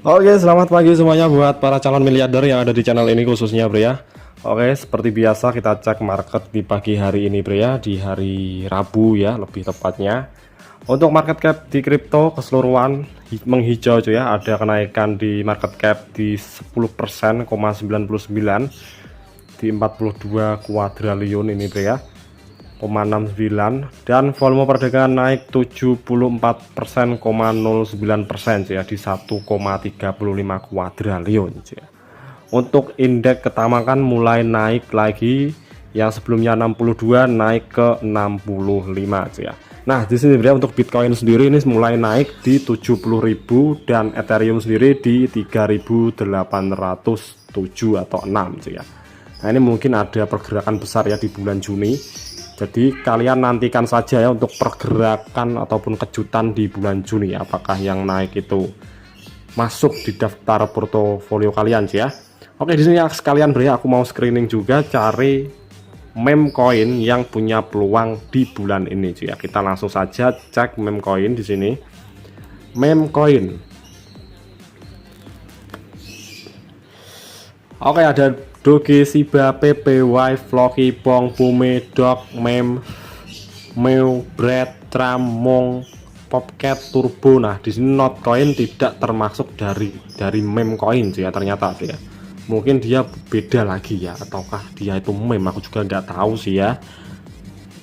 Oke, selamat pagi semuanya buat para calon miliarder yang ada di channel ini khususnya bro ya. Oke, seperti biasa kita cek market di pagi hari ini bro ya, di hari Rabu ya lebih tepatnya. Untuk market cap di kripto keseluruhan menghijau cuy ya, ada kenaikan di market cap di 10%,99 di 42 kuadriliun ini bro ya. 0,69 dan volume perdagangan naik 74%,09% ya di 1,35 kuadriliun ya. Untuk indeks ketamakan mulai naik lagi, yang sebelumnya 62 naik ke 65 ya. Nah, di sini ya untuk Bitcoin sendiri ini mulai naik di 70.000 dan Ethereum sendiri di 3.807 atau 6 ya. Nah, ini mungkin ada pergerakan besar ya di bulan Juni. Jadi kalian nantikan saja ya untuk pergerakan ataupun kejutan di bulan Juni, apakah yang naik itu masuk di daftar portofolio kalian ya. Oke, di sini ya sekalian beri aku mau screening juga cari meme coin yang punya peluang di bulan ini ya. Kita langsung saja cek meme coin di sini. Meme coin. Oke, ada Doge, Shiba, PPY, Floki, Pong, Pume, Dog, Meme, Meu, Bread, Tram, Mong, Popcat, Turbo. Nah, di sini Notcoin tidak termasuk dari meme coin sih ya ternyata sih ya. Mungkin dia beda lagi ya, ataukah dia itu meme? Aku juga nggak tahu sih ya.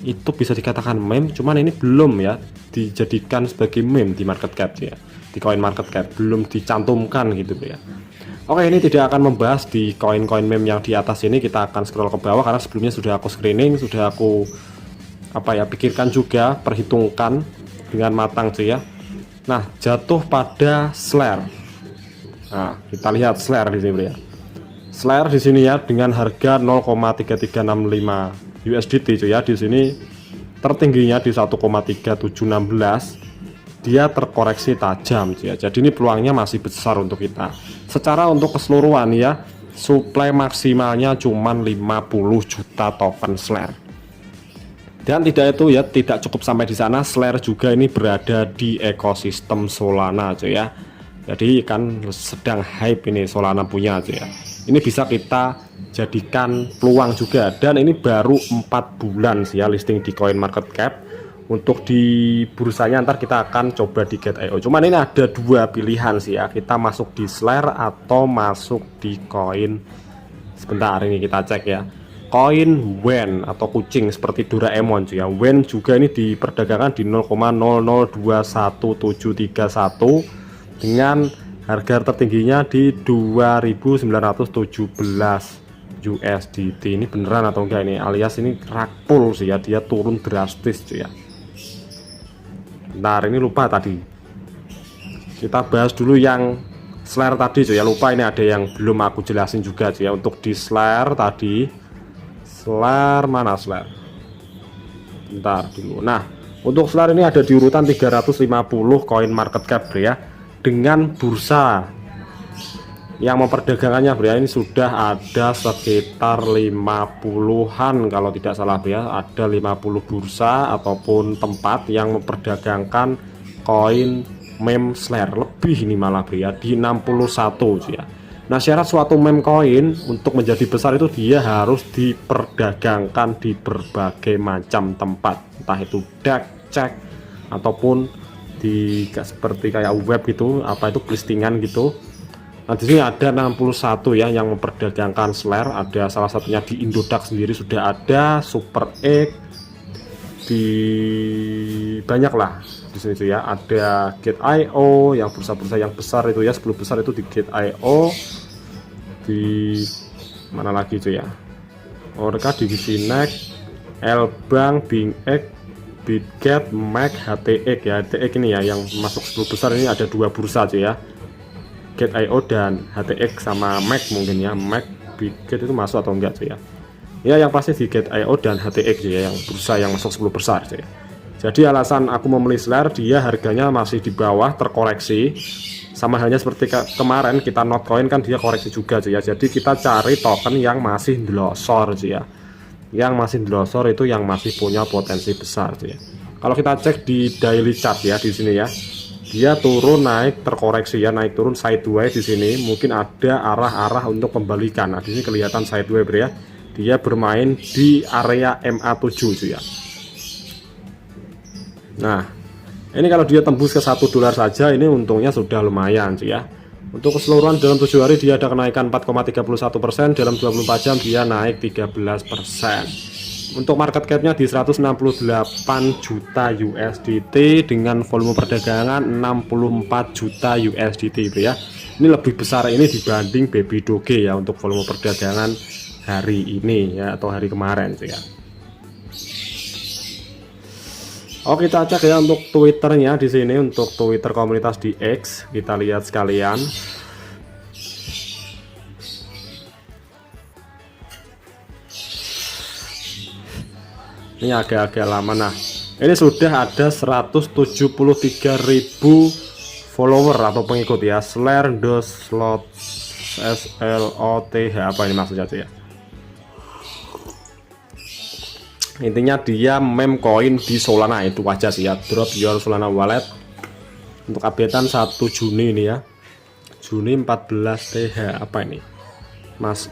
Itu bisa dikatakan meme, cuman ini belum ya dijadikan sebagai meme di market cap ya. Di coin market cap belum dicantumkan gitu ya. Oke, ini tidak akan membahas di koin-koin meme yang di atas ini, kita akan scroll ke bawah karena sebelumnya sudah aku screening, sudah aku pikirkan juga, perhitungkan dengan matang sih ya. Nah, jatuh pada Slare. Nah, kita lihat Slare di sini ya. Slare di sini ya dengan harga 0,3365 USDT cuy ya. Di sini tertingginya di 1,3716. Dia terkoreksi tajam ya. Jadi ini peluangnya masih besar untuk kita. Secara untuk keseluruhan ya, supply maksimalnya cuman 50 juta token Slare. Dan tidak itu ya, tidak cukup sampai di sana, Slare juga ini berada di ekosistem Solana cuy ya. Jadi kan sedang hype ini Solana punya cuy ya. Ini bisa kita jadikan peluang juga, dan ini baru 4 bulan sih ya listing di CoinMarketCap. Untuk di bursanya ntar kita akan coba di Get.io. Cuman ini ada dua pilihan sih ya, kita masuk di Slare atau masuk di koin. Sebentar, ini kita cek ya. Koin WEN atau kucing seperti Doraemon ya. WEN juga ini diperdagangkan di 0,0021731 dengan harga tertingginya di 2.917 USDT. Ini beneran atau enggak ini, alias ini rakpul sih ya, dia turun drastis ya. Bentar, ini lupa tadi. Kita bahas dulu yang Slare tadi cuy ya, lupa ini ada yang belum aku jelasin juga cuy ya. Untuk di Slare tadi, Slare mana Slare? Bentar dulu. Nah, untuk Slare ini ada di urutan 350 koin market cap ya. Dengan bursa yang memperdagangkannya ya, ini sudah ada sekitar 50-an kalau tidak salah ya. Ada 50 bursa ataupun tempat yang memperdagangkan koin meme Slare, lebih ini malah ya, di 61 ya. Nah, syarat suatu meme coin untuk menjadi besar itu dia harus diperdagangkan di berbagai macam tempat, entah itu DEX, cek ataupun di seperti kayak web gitu, apa itu listingan gitu. Nah, di sini ada 61 ya yang memperdagangkan Slare. Ada salah satunya di Indodax sendiri sudah ada, Super X, di banyak lah di sini tuh ya. Ada Get.io yang bursa-bursa yang besar itu ya, 10 besar itu di Get.io. Di mana lagi tuh ya? Orca, di Binex, Lbank, BingX, Bitget, Mac, HTX ya. HTX ini ya yang masuk 10 besar ini ada dua bursa tuh ya. Get.io dan HTX sama Mac mungkin ya. Mac, Bitget itu masuk atau enggak tuh ya. Ya yang pasti di Get.io dan HTX ya, yang bursa yang masuk 10 besar tuh ya. Jadi alasan aku memilih Slare, dia harganya masih di bawah, terkoreksi. Sama halnya seperti kemarin kita Notcoin kan dia koreksi juga tuh ya. Jadi kita cari token yang masih glosor tuh ya. Yang masih glosor itu yang masih punya potensi besar tuh ya. Kalau kita cek di daily chart ya di sini ya. dia turun naik terkoreksi ya, naik turun sideways di sini. Mungkin ada arah-arah untuk pembalikan. Nah, di sini kelihatan sideways ya. Dia bermain di area MA7 cuy ya. Nah, ini kalau dia tembus ke $1 saja, ini untungnya sudah lumayan cuy ya. Untuk keseluruhan dalam 7 hari dia ada kenaikan 4,31%, dalam 24 jam dia naik 13%. Untuk market capnya di 168 juta USDT dengan volume perdagangan 64 juta USDT itu ya. Ini lebih besar ini dibanding Baby Doge ya untuk volume perdagangan hari ini ya, atau hari kemarin ya. Oke, kita cek ya untuk Twitternya di sini. Untuk Twitter komunitas di X kita lihat sekalian. Ini agak-agak lama. Nah, ini sudah ada 173.000 follower atau pengikut ya. Slare the slot SLOTH, apa ini maksudnya ya? Intinya dia meme koin di Solana, itu aja sih ya. Drop your Solana wallet. Untuk updatean 1 Juni ini ya. Juni 14 TH, apa ini? Mas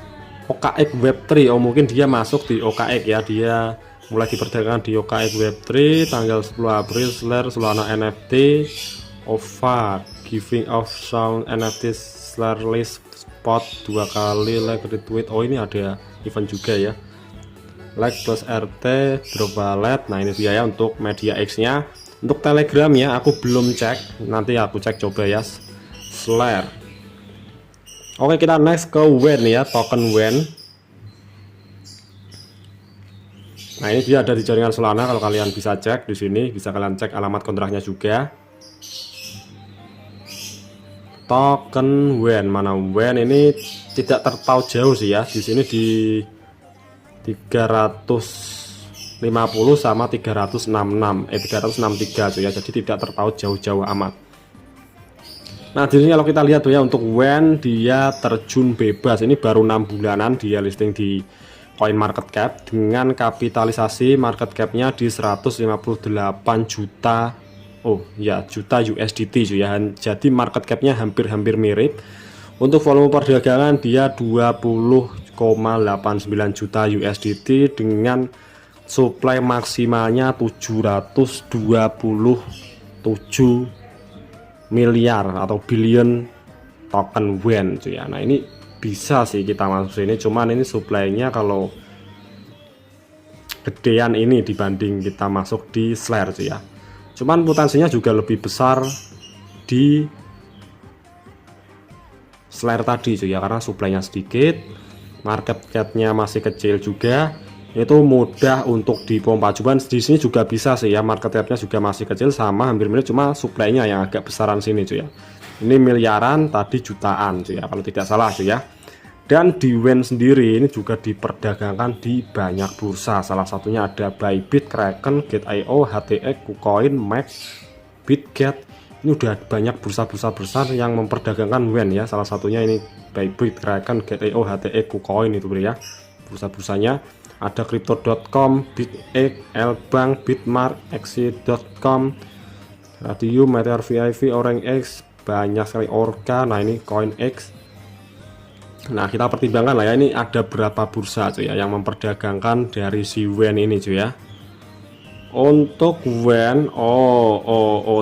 OKX Web3. Oh, mungkin dia masuk di OKX ya. Dia mulai diperdagangkan di OKX Web3 tanggal 10 April. Solana NFT OVA giving of sound NFT list spot 2 kali like retweet. Oh, ini ada event juga ya, like plus RT drop wallet. Nah, ini dia ya untuk media X nya. Untuk Telegram ya aku belum cek, nanti aku cek coba ya. Slare. Oke, kita next ke WEN ya, token WEN. Nah, ini dia ada di jaringan Solana. Kalau kalian bisa cek di sini, bisa kalian cek alamat kontraknya juga. Token WEN, mana WEN ini tidak terpaut jauh sih ya. Di sini di 350 sama 363 tuh ya. Jadi tidak terpaut jauh-jauh amat. Nah, di sini kalau kita lihat tuh ya, untuk WEN dia terjun bebas. Ini baru 6 bulanan dia listing di Coin Market Cap dengan kapitalisasi market capnya di 158 juta. Oh ya, juta USDT ya. Jadi market capnya hampir-hampir mirip. Untuk volume perdagangan dia 20,89 juta USDT dengan supply maksimalnya 727 miliar atau billion token WEN ya. Nah, ini bisa sih kita masuk sini, cuman ini supply-nya kalau gedean ini dibanding kita masuk di Slare ya. Cuman potensinya juga lebih besar di Slare tadi ya, karena supply-nya sedikit, market cap-nya masih kecil juga, itu mudah untuk dipompa. Cuman di sini juga bisa sih ya, market cap-nya juga masih kecil sama hampir mirip, cuma supply-nya yang agak besaran sini ya. Ini miliaran, tadi jutaan ya kalau tidak salah ya. Dan di WEN sendiri ini juga diperdagangkan di banyak bursa. Salah satunya ada Bybit, Kraken, Gate.io, HTX, KuCoin, Max, Bitget. Ini udah banyak bursa-bursa besar yang memperdagangkan WEN ya. Salah satunya ini Bybit, Kraken, Gate.io, HTX, KuCoin itu ya. Bursa-bursanya ada Crypto.com, BitX, Lbank, Bitmart, Exit.com, Radium, Meteor VIP, OrangeX, banyak sekali, Orca. Nah, ini CoinX. Nah, kita pertimbangkan lah ya, ini ada berapa bursa cuy ya yang memperdagangkan dari si WEN ini cuy ya. Untuk WEN,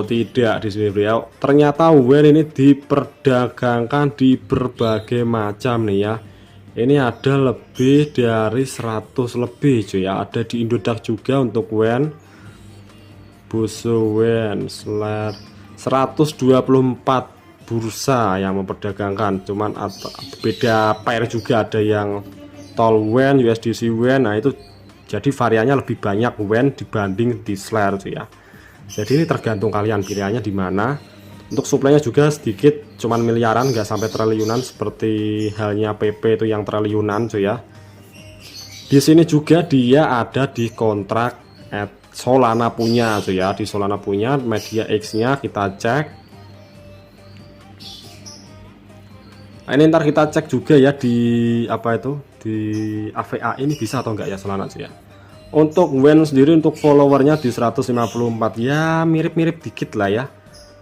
tidak di sini ya. Ternyata WEN ini diperdagangkan di berbagai macam nih ya. Ini ada lebih dari 100 lebih cuy ya. Ada di Indodax juga untuk WEN. Busu WEN, Slare, 124 bursa yang memperdagangkan. Cuman beda pair juga, ada yang TOL WEN, USDC WEN. Nah, itu jadi variannya lebih banyak WEN dibanding di Slare ya. Jadi ini tergantung kalian pilihannya di mana. Untuk supply-nya juga sedikit, cuman miliaran, nggak sampai triliunan seperti halnya PP itu yang triliunan cuy ya. Di sini juga dia ada di kontrak Solana punya cuy ya. Di Solana punya media X-nya kita cek. Nah, ini ntar kita cek juga ya di apa itu, di AVA ini bisa atau enggak ya Solana ya. Untuk WEN sendiri untuk followernya di 154 ya, mirip-mirip dikit lah ya.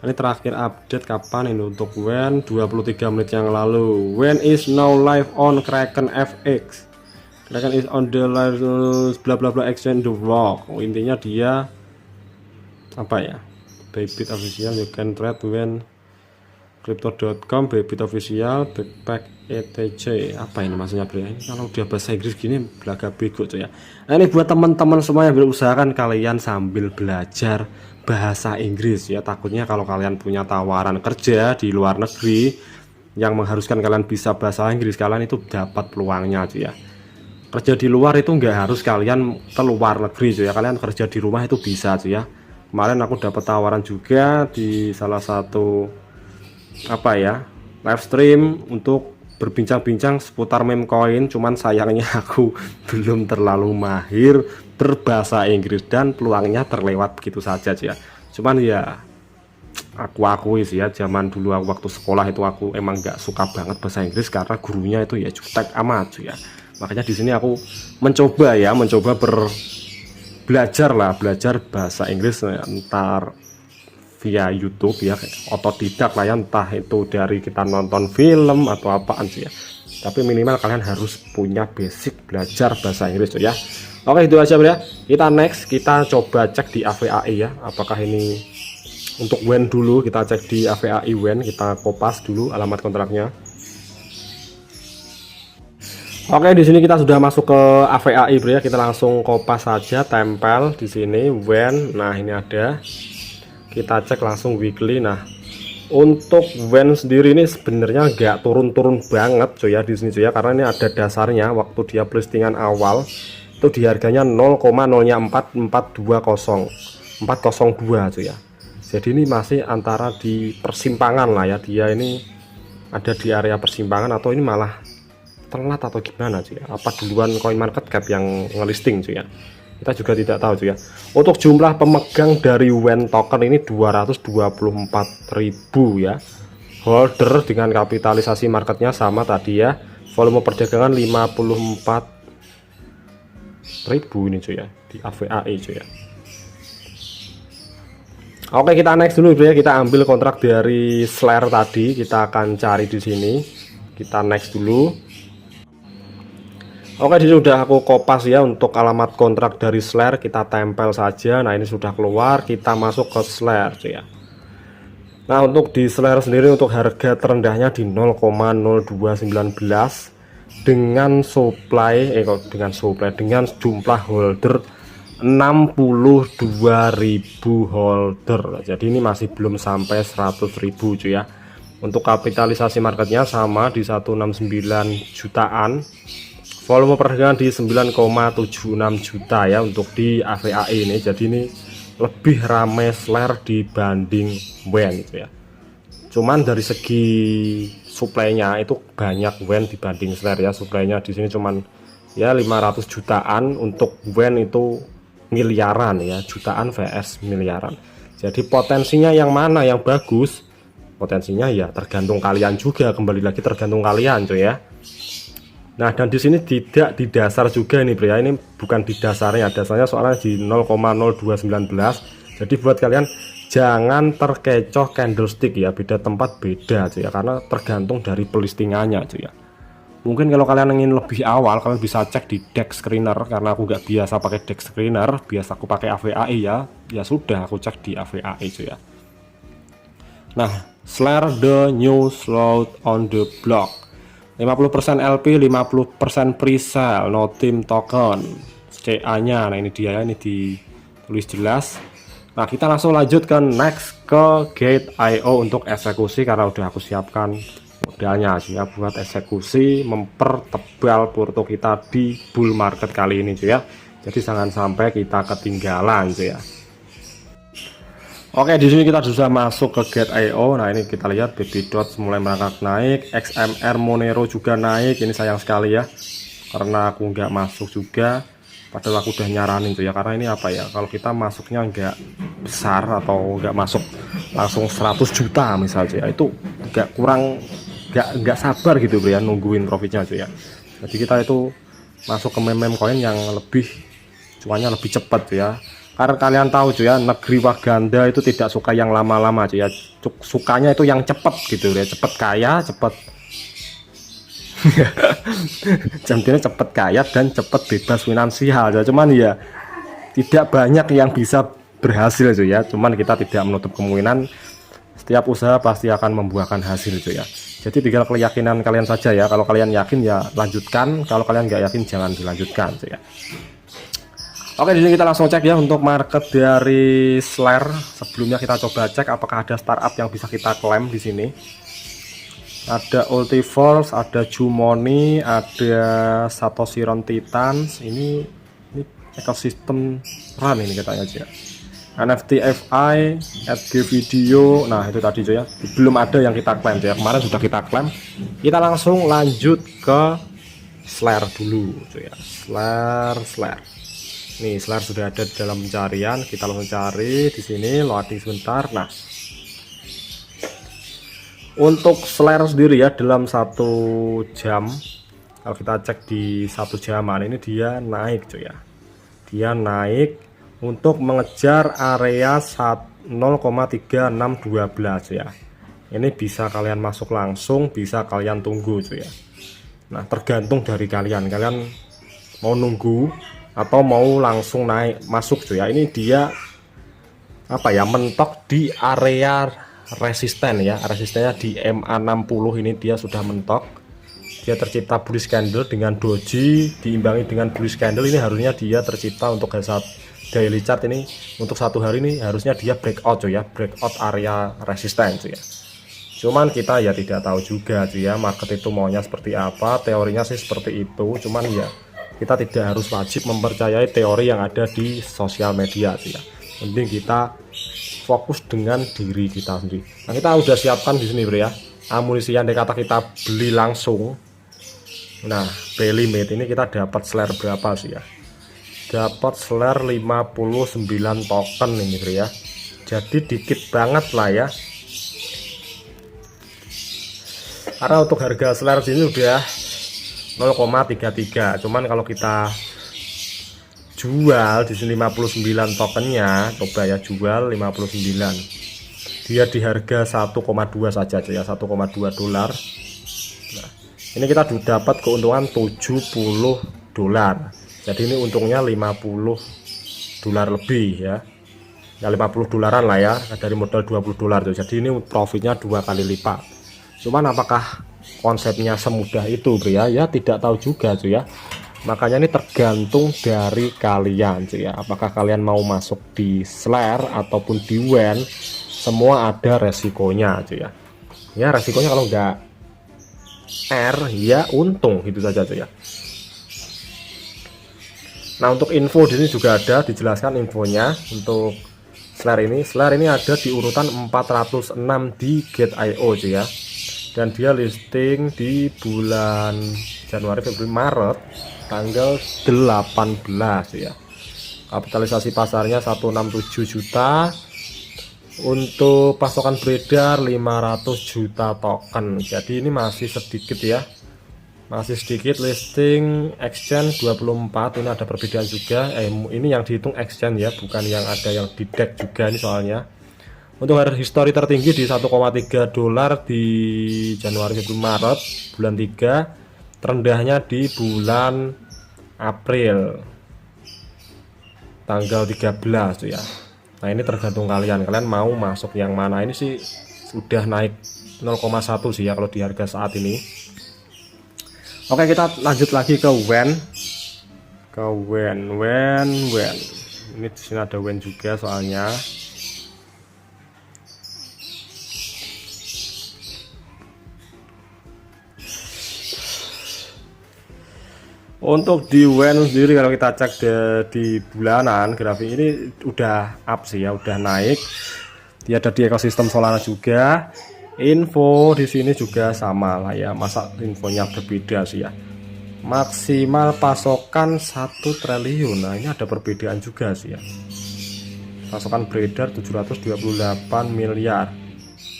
Ini terakhir update kapan ini untuk WEN 23 menit yang lalu. WEN is now live on Kraken FX. Kraken is on the live bla bla bla exchange the block. Intinya dia apa ya? Bybit official, you can trade WEN crypto.com, Bybit official, backpack etc. Apa ini maksudnya bro? Ini kalau dia bahasa Inggris gini belaga bego tuh ya. Nah, ini buat teman-teman semua yang berusahakan kalian sambil belajar bahasa Inggris ya. Takutnya kalau kalian punya tawaran kerja di luar negeri yang mengharuskan kalian bisa bahasa Inggris, kalian itu dapat peluangnya tuh ya. Kerja di luar itu nggak harus kalian keluar negeri tuh ya. Kalian kerja di rumah itu bisa tuh ya. Kemarin aku dapat tawaran juga di salah satu apa ya, live stream untuk berbincang-bincang seputar meme coin. Cuman sayangnya aku belum terlalu mahir berbahasa Inggris dan peluangnya terlewat begitu saja ya. Cuman ya aku akui sih ya, zaman dulu aku waktu sekolah itu aku emang nggak suka banget bahasa Inggris karena gurunya itu ya jutek amat ya. Makanya di sini aku mencoba belajar bahasa Inggris entar via YouTube ya, otodidak lah ya, entah itu dari kita nonton film atau apaan sih ya. Tapi minimal kalian harus punya basic belajar bahasa Inggris tuh ya. Oke, itu aja ya. Kita next, kita coba cek di AVAI ya. Apakah ini untuk WEN dulu, kita cek di AVAI WEN, kita kopas dulu alamat kontraknya. Oke, di sini kita sudah masuk ke AVAI bro ya. Kita langsung kopas saja, tempel di sini WEN. Nah, ini ada. Kita cek langsung weekly. Nah, untuk WEN sendiri ini sebenarnya nggak turun-turun banget cuy ya di sini cuy ya, karena ini ada dasarnya waktu dia listingan awal itu di harganya 0,04420402 cuy ya. Jadi ini masih antara di persimpangan lah ya, dia ini ada di area persimpangan atau ini malah telat atau gimana cuy ya. Apa duluan CoinMarketCap yang ngelisting cuy ya, kita juga tidak tahu cuy ya. Untuk jumlah pemegang dari WEN token ini 224.000 ya. Holder dengan kapitalisasi marketnya sama tadi ya. Volume perdagangan 54.000 ini cuy ya di AVAI cuy ya. Oke, kita next dulu ya. Kita ambil kontrak dari Slare tadi, kita akan cari di sini. Kita next dulu. Oke, di sini sudah aku kopas ya untuk alamat kontrak dari Slare, kita tempel saja. Nah, ini sudah keluar, kita masuk ke Slare ya. Nah, untuk di Slare sendiri untuk harga terendahnya di 0,0219 dengan dengan jumlah holder 62.000 holder. Jadi ini masih belum sampai 100.000 cuy ya. Untuk kapitalisasi marketnya sama di 169 jutaan. Volume perdagangan di 9,76 juta ya untuk di AVAI ini. Jadi ini lebih ramai Slare dibanding WEN gitu ya. Cuman dari segi suplainya itu banyak WEN dibanding Slare ya. Suplainya di sini cuman ya 500 jutaan, untuk WEN itu miliaran ya, jutaan vs miliaran. Jadi potensinya yang mana yang bagus? Potensinya ya tergantung kalian juga, kembali lagi tergantung kalian cuy ya. Nah, dan di sini tidak di dasar juga nih bro ya, ini bukan di dasarnya soalnya di 0,0219. Jadi buat kalian jangan terkecoh candlestick ya, beda tempat beda cuy ya, karena tergantung dari pelistingannya cuy ya. Mungkin kalau kalian ingin lebih awal, kalian bisa cek di DEX Screener, karena aku nggak biasa pakai DEX Screener, biasa aku pakai AVAI ya. Ya sudah, aku cek di AVAI cuy ya. Nah, Slare the new slot on the block, 50% LP, 50% pre-sale, no team token, CA nya. Nah, ini dia ya, ini ditulis jelas. Nah, kita langsung lanjut ke next, ke Gate.io untuk eksekusi, karena udah aku siapkan modalnya sih ya buat eksekusi mempertebal porto kita di bull market kali ini cuy ya. Jadi jangan sampai kita ketinggalan cuy ya. Oke, di sini kita sudah masuk ke Gate.io. Nah, ini kita lihat BB.Dots mulai merangkak naik, XMR Monero juga naik. Ini sayang sekali ya, karena aku nggak masuk juga. Padahal aku udah nyaranin tuh ya, karena ini apa ya, kalau kita masuknya nggak besar atau nggak masuk langsung 100 juta misalnya ya, itu nggak sabar gitu bro ya, nungguin profitnya aja ya. Jadi kita itu masuk ke meme coin yang lebih cuannya lebih cepat ya, Karena kalian tahu cuy ya, negeri Waganda itu tidak suka yang lama-lama cuy ya, sukanya itu yang cepet gitu ya, cepet kaya, cepet jantinya cepet kaya dan cepet bebas finansial ya. Cuman ya tidak banyak yang bisa berhasil cuy ya, cuman kita tidak menutup kemungkinan setiap usaha pasti akan membuahkan hasil cuy ya. Jadi tinggal keyakinan kalian saja ya, kalau kalian yakin ya lanjutkan, kalau kalian nggak yakin jangan dilanjutkan cuy ya. Oke, di sini kita langsung cek ya untuk market dari Slare. Sebelumnya kita coba cek apakah ada startup yang bisa kita klaim di sini. Ada Ultiforce, ada Jumoni, ada Satoshi Ron Titans. Ini ekosistem run ini katanya aja. NFT FI, SG Video. Nah, itu tadi cuy ya. Belum ada yang kita klaim ya. Kemarin sudah kita klaim. Kita langsung lanjut ke Slare dulu cuy ya. Slare. Nih, Slare sudah ada dalam pencarian. Kita langsung cari di sini, loading sebentar. Nah, untuk Slare sendiri ya, dalam 1 jam, kalau kita cek di 1 jaman ini dia naik cuy ya. Dia naik untuk mengejar area 0,3612 ya. Ini bisa kalian masuk langsung, bisa kalian tunggu cuy ya. Nah, tergantung dari kalian. Kalian mau nunggu atau mau langsung naik masuk cuy ya. Ini dia apa ya, mentok di area resisten ya, resistennya di MA60 ini dia sudah mentok. Dia tercipta bullish candle dengan doji diimbangi dengan bullish candle, ini harusnya dia tercipta untuk daily chart ini. Untuk 1 hari ini harusnya dia breakout cuy ya, breakout area resisten cuy ya. Cuman kita ya tidak tahu juga cuy ya, market itu maunya seperti apa. Teorinya sih seperti itu, cuman ya kita tidak harus wajib mempercayai teori yang ada di sosial media cuy ya. Penting kita fokus dengan diri kita sendiri. Nah, kita udah siapkan di sini bro ya, amunisi yang kata kita beli langsung. Nah, buy limit ini kita dapat Slare berapa sih ya? Dapat Slare 59 token ini bro ya. Jadi dikit banget lah ya. Karena untuk harga Slare sini udah 0,33. Cuman kalau kita jual di sini 59 tokennya, coba ya jual 59. Dia di harga 1,2 saja ya, 1,2 dolar. Nah, ini kita dapat keuntungan 70 dolar. Jadi ini untungnya 50 dolar lebih ya. Ya 50 dolaran lah ya, dari modal 20 dolar tuh. Jadi ini profitnya 2 kali lipat. Cuman apakah konsepnya semudah itu bro ya? Ya tidak tahu juga cuy ya. Makanya ini tergantung dari kalian cuy ya. Apakah kalian mau masuk di Slare ataupun di WEN, semua ada resikonya cuy ya. Ya resikonya kalau nggak R ya untung, gitu saja cuy ya. Nah, untuk info di sini juga ada dijelaskan infonya untuk Slare ini. Slare ini ada di urutan 406 di Gate.io cuy ya. Dan dia listing di bulan Januari, Februari, Maret tanggal 18 ya. Kapitalisasi pasarnya 167 juta. Untuk pasokan beredar 500 juta token. Jadi ini masih sedikit ya. Masih sedikit. Listing exchange 24. Ini ada perbedaan juga. Ini yang dihitung exchange ya, bukan yang ada yang di deck juga ini soalnya. Untuk harga histori tertinggi di 1,3 dolar di Januari, Februari, Maret bulan 3. Terendahnya di bulan April tanggal 13 tuh ya. Nah, ini tergantung kalian mau masuk yang mana. Ini sih sudah naik 0,1 sih ya kalau di harga saat ini. Oke, kita lanjut lagi ke WEN. Ini di sini ada WEN juga soalnya. Untuk di WEN sendiri kalau kita cek di bulanan grafik ini udah up sih ya, udah naik. Dia ada di ekosistem Solana juga. Info di sini juga sama lah ya, masa infonya berbeda sih ya. Maksimal pasokan 1 triliun. Nah, ini ada perbedaan juga sih ya. Pasokan beredar 728 miliar.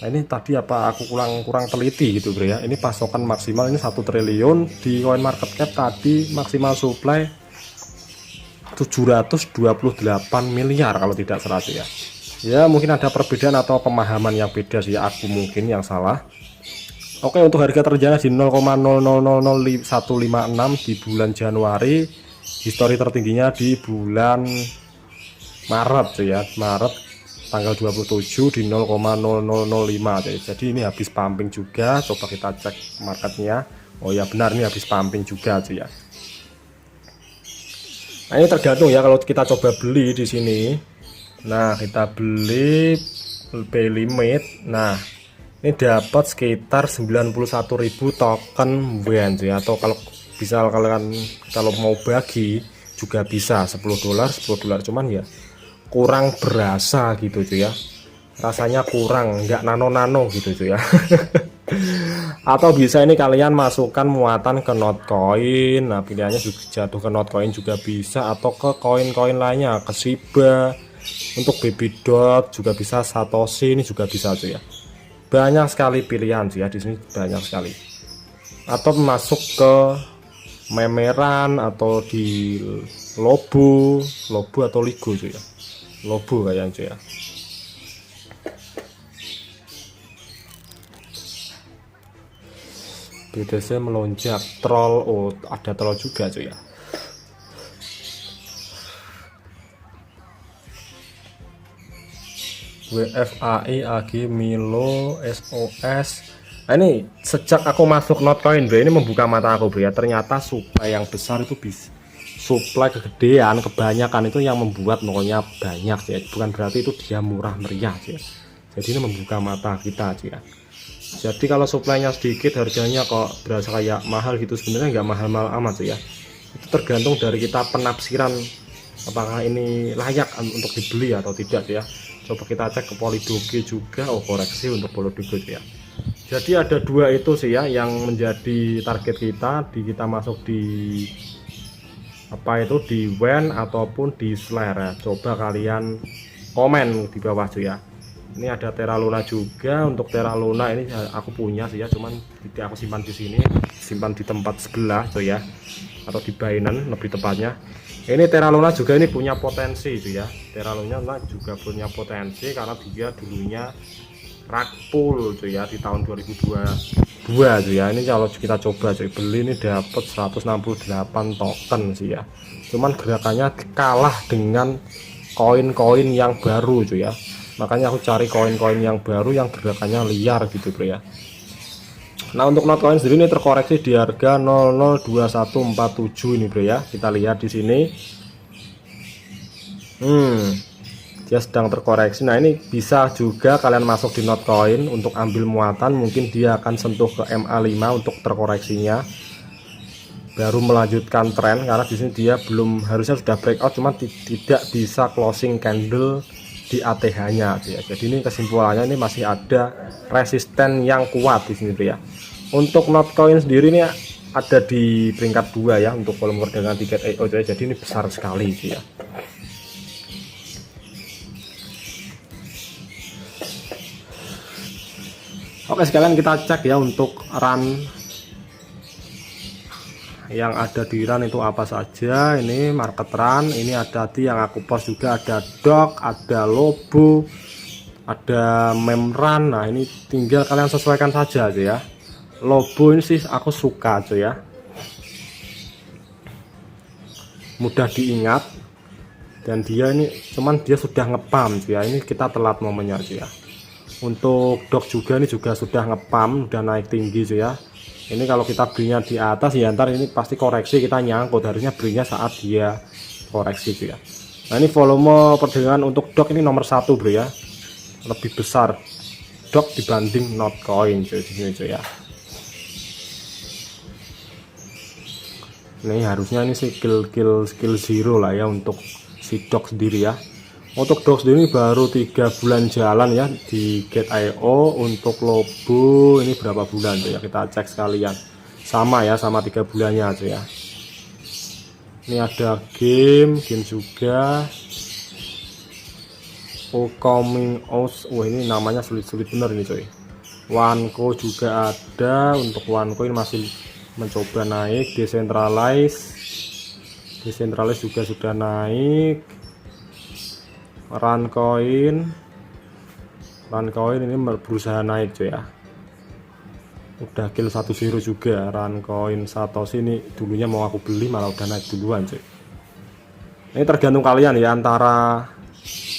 Nah, ini tadi apa aku kurang teliti gitu bro ya. Ini pasokan maksimal ini 1 triliun. Di coin market cap tadi maksimal supply 728 miliar kalau tidak salah ya. Ya mungkin ada perbedaan atau pemahaman yang beda sih, aku mungkin yang salah. Oke, untuk harga terjangkau di 0,000156 di bulan Januari, histori tertingginya di bulan Maret cuy ya, Maret tanggal 27 di 0,0005 cuy. Jadi ini habis pumping juga. Coba kita cek marketnya. Oh ya benar, ini habis pumping juga cuy ya. Nah ini tergantung ya, kalau kita coba beli di sini. Nah kita beli pay limit. Nah ini dapat sekitar 91.000 token WN ya, atau kalau bisa kalian kalau mau bagi juga bisa 10 dolar, cuman ya kurang berasa gitu cuy ya, rasanya kurang, nggak nano gitu cuy ya. Atau bisa ini kalian masukkan muatan ke Notcoin. Nah pilihannya juga jatuh ke Notcoin juga bisa, atau ke koin-koin lainnya, ke Shiba, untuk Baby Dot juga bisa, Satoshi ini juga bisa cuy ya. Banyak sekali pilihan sih ya, di sini banyak sekali. Atau masuk ke Memeran atau di Lobo atau Ligo cuy ya. Lobo kayaknya cuy ya. BTC melonjak, troll, oh ada troll juga cuy ya. WFAI AG Milo SOS. Nah ini sejak aku masuk Notcoin bro, ini membuka mata aku bro ya, ternyata supply yang besar itu bisa, supply kegedean kebanyakan itu yang membuat nolnya banyak ya, bukan berarti itu dia murah meriah ya. Jadi ini membuka mata kita ya. Jadi kalau suplainya sedikit harganya kok berasa kayak mahal gitu, sebenarnya nggak mahal-mahal amat ya. Itu tergantung dari kita penafsiran apakah ini layak untuk dibeli atau tidak ya. Coba kita cek ke Polydoge juga. Oh koreksi untuk Polydoge ya. Jadi ada dua itu sih ya yang menjadi target kita masuk di apa itu, di WEN ataupun di Slayer ya. Coba kalian komen di bawah tuh ya. Ini ada Terra Luna juga. Untuk Terra Luna ini aku punya sih ya, cuman tidak aku simpan di sini, simpan di tempat sebelah tuh ya, atau di Binance lebih tepatnya. Ini Terra Luna juga ini punya potensi itu ya. Terra Luna juga punya potensi karena dia dulunya rakpul tuh ya di tahun 2022 tuh ya. Ini kalau kita coba cuy beli ini dapat 168 token sih ya. Cuman gerakannya kalah dengan koin-koin yang baru cuy ya. Makanya aku cari koin-koin yang baru yang gerakannya liar gitu bro ya. Nah untuk Notcoin sendiri ini terkoreksi di harga 002147 ini bro ya. Kita lihat di sini. Dia sedang terkoreksi. Nah ini bisa juga kalian masuk di Notcoin untuk ambil muatan, mungkin dia akan sentuh ke MA5 untuk terkoreksinya, baru melanjutkan tren karena di sini dia belum, harusnya sudah breakout cuman tidak bisa closing candle di ATH-nya ya. Jadi ini kesimpulannya ini masih ada resisten yang kuat di sini ya. Untuk Notcoin sendiri ini ada di peringkat 2 ya untuk volume perdagangan tiket IO ya. Jadi ini besar sekali sih ya. Oke, sekalian kita cek ya untuk run yang ada di run itu apa saja. Ini market run, ini ada di yang aku post juga, ada dog, ada lobo, ada mem run. Nah ini tinggal kalian sesuaikan saja aja ya. Lobo ini sih aku suka aja ya, mudah diingat, dan dia ini cuman dia sudah ngepam ya, ini kita telat momennya aja ya. Untuk dog juga ini juga sudah ngepam, udah naik tinggi ya. Ini kalau kita belinya di atas ya ntar ini pasti koreksi kita nyangkut, harusnya belinya saat dia koreksi ya. Nah ini volume perdagangan untuk dog ini nomor 1 bro ya, lebih besar dog dibanding Notcoin cuy ya. Ini harusnya ini skill zero lah ya untuk si dog sendiri ya. Untuk dog sendiri baru 3 bulan jalan ya di Gate.io. Untuk lobo ini berapa bulan tuh ya, kita cek sekalian. Sama ya, sama 3 bulannya aja ya. Ini ada game juga. Oh coming out. Wah ini namanya sulit-sulit bener ini coy. Wanko juga ada. Untuk Wanko ini masih mencoba naik. Decentralize Decentralize juga sudah naik. Runcoin ini berusaha naik cuy ya. Udah kill 1-0 juga. Runcoin Satoshi ini dulunya mau aku beli malah udah naik duluan cuy. Ini tergantung kalian ya, antara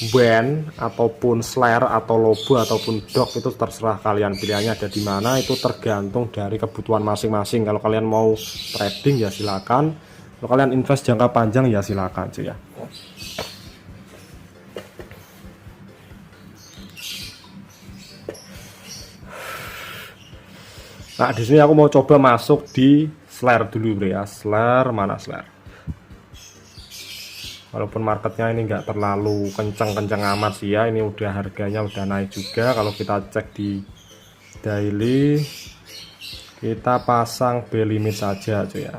band ataupun slare atau lobo ataupun dog itu terserah kalian, pilihannya ada di mana, itu tergantung dari kebutuhan masing-masing. Kalau kalian mau trading ya silakan, kalau kalian invest jangka panjang ya silakan cuy ya. Nah, di sini aku mau coba masuk di slare dulu bro ya. Slare mana slare? Walaupun marketnya ini enggak terlalu kencang-kencang amat sih ya, ini udah harganya udah naik juga. Kalau kita cek di daily, kita pasang B limit saja cuy ya.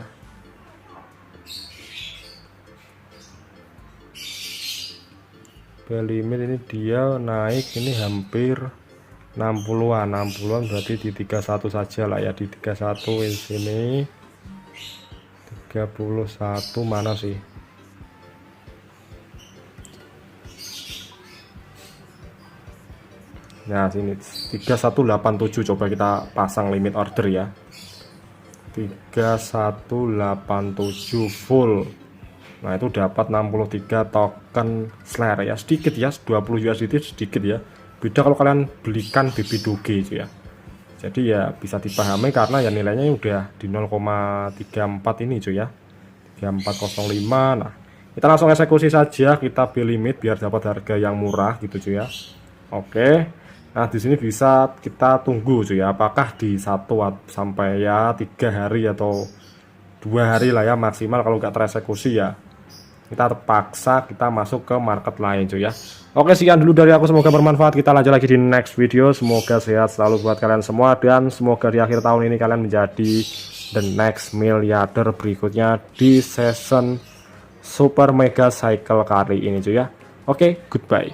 B limit ini dia naik ini hampir 60-an berarti di 31 saja lah ya, di 31 di sini. 31 mana sih? Nah sini 3187, coba kita pasang limit order ya. 3187 full. Nah itu dapat 63 token slare ya, sedikit ya, 20 USDT sedikit ya. Beda kalau kalian belikan BB Doge itu ya. Jadi ya bisa dipahami karena ya nilainya udah di 0,34 ini cuy ya. 3405. Nah kita langsung eksekusi saja, kita beli limit biar dapat harga yang murah gitu cuy ya. Oke. Nah di sini bisa kita tunggu cuy ya, apakah di 1 sampai ya 3 hari atau 2 hari lah ya maksimal. Kalau nggak tereksekusi ya kita terpaksa kita masuk ke market lain cuy ya. Oke, sekian dulu dari aku, semoga bermanfaat. Kita lanjut lagi di next video. Semoga sehat selalu buat kalian semua, dan semoga di akhir tahun ini kalian menjadi the next miliarder berikutnya di season super mega cycle kali ini cuy ya. Oke, goodbye.